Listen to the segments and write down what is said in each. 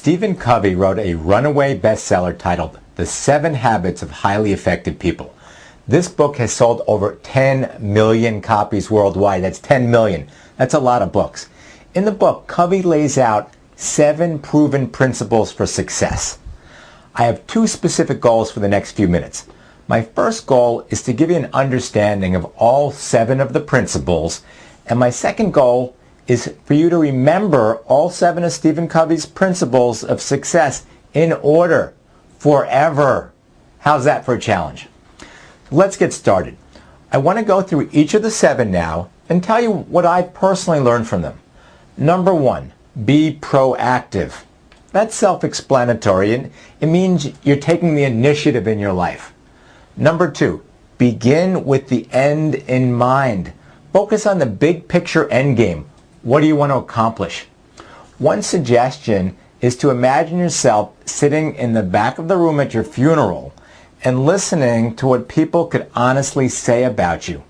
Stephen Covey wrote a runaway bestseller titled The 7 Habits of Highly Effective People. This book has sold over 10 million copies worldwide. That's 10 million. That's a lot of books. In the book, Covey lays out 7 proven principles for success. I have 2 specific goals for the next few minutes. My first goal is to give you an understanding of all 7 of the principles, and my second goal is for you to remember all 7 of Stephen Covey's principles of success in order, forever. How's that for a challenge? Let's get started. I want to go through each of the 7 now and tell you what I personally learned from them. Number 1, be proactive. That's self-explanatory, and it means you're taking the initiative in your life. Number 2, begin with the end in mind. Focus on the big picture end game. What do you want to accomplish? One suggestion is to imagine yourself sitting in the back of the room at your funeral and listening to what people could honestly say about you.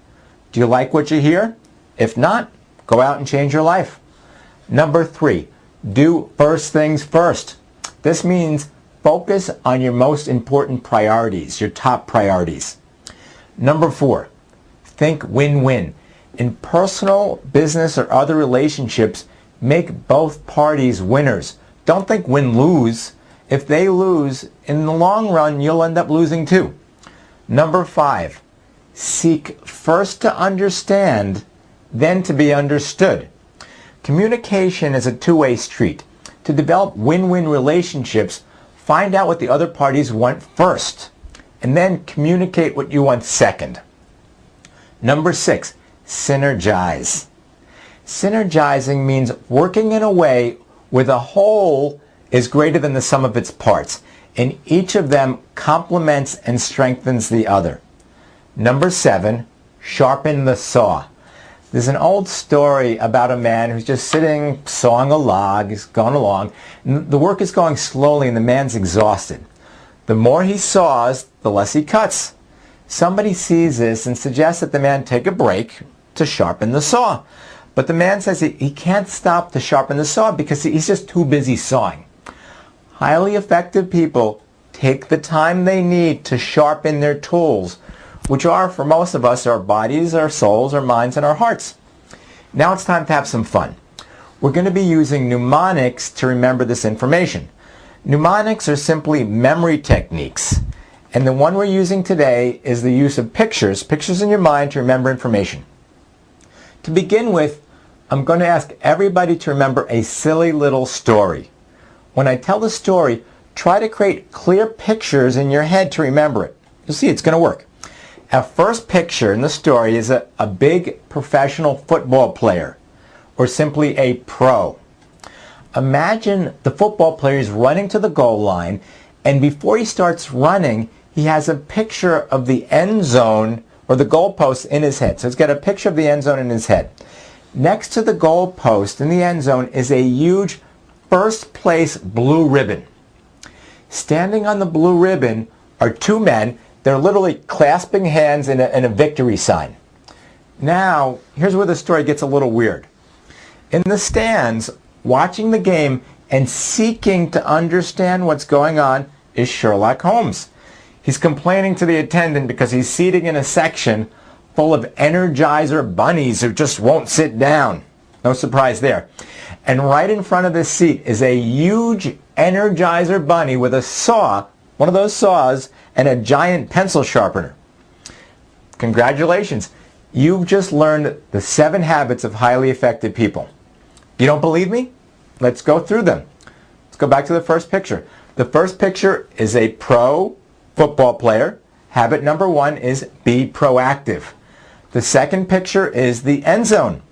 Do you like what you hear? If not, go out and change your life. Number 3, do first things first. This means focus on your most important priorities, your top priorities. Number 4, think win-win. In personal, business, or other relationships, make both parties winners. Don't think win-lose. If they lose, in the long run, you'll end up losing too. Number 5, seek first to understand, then to be understood. Communication is a two-way street. To develop win-win relationships, find out what the other parties want first, and then communicate what you want second. Number 6, synergize. Synergizing means working in a way where the whole is greater than the sum of its parts, and each of them complements and strengthens the other. Number 7, sharpen the saw. There's an old story about a man who's just sitting sawing a log. He's going along. The work is going slowly and the man's exhausted. The more he saws, the less he cuts. Somebody sees this and suggests that the man take a break to sharpen the saw. But the man says he can't stop to sharpen the saw because he's just too busy sawing. Highly effective people take the time they need to sharpen their tools, which are, for most of us, our bodies, our souls, our minds, and our hearts. Now it's time to have some fun. We're going to be using mnemonics to remember this information. Mnemonics are simply memory techniques, and the one we're using today is the use of pictures in your mind to remember information. To begin with, I'm going to ask everybody to remember a silly little story. When I tell the story, try to create clear pictures in your head to remember it. You'll see it's going to work. Our first picture in the story is a big professional football player, or simply a pro. Imagine the football player is running to the goal line, and before he starts running, he has a picture of the end zone or the goal post in his head. So he's got a picture of the end zone in his head. Next to the goal post in the end zone is a huge first place blue ribbon. Standing on the blue ribbon are 2 men. They're literally clasping hands in a victory sign. Now, here's where the story gets a little weird. In the stands, watching the game and seeking to understand what's going on is Sherlock Holmes. He's complaining to the attendant because he's seating in a section full of Energizer bunnies who just won't sit down. No surprise there. And right in front of this seat is a huge Energizer bunny with a saw, one of those saws, and a giant pencil sharpener. Congratulations. You've just learned the 7 habits of highly effective people. You don't believe me? Let's go through them. Let's go back to the first picture. The first picture is a pro football player. Habit number 1 is be proactive. The second picture is the end zone.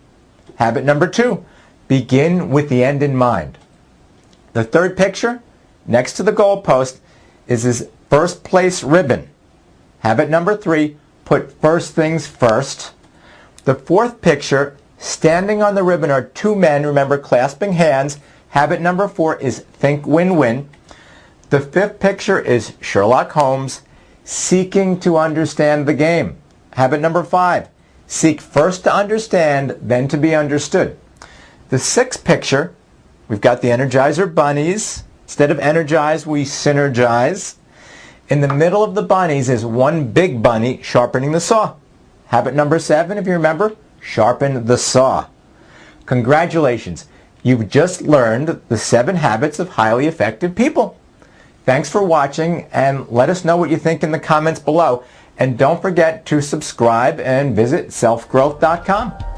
Habit number 2, begin with the end in mind. The third picture, next to the goal post, is this first place ribbon. Habit number 3, put first things first. The fourth picture, standing on the ribbon, are 2 men, remember, clasping hands. Habit number 4 is think win-win. The fifth picture is Sherlock Holmes seeking to understand the game. Habit number 5, seek first to understand, then to be understood. The sixth picture, we've got the Energizer bunnies Instead of energize, we synergize. In the middle of the bunnies is one big bunny sharpening the saw. Habit number 7, if you remember, sharpen the saw. Congratulations. You've just learned the 7 habits of highly effective people. Thanks for watching, and let us know what you think in the comments below. And don't forget to subscribe and visit selfgrowth.com.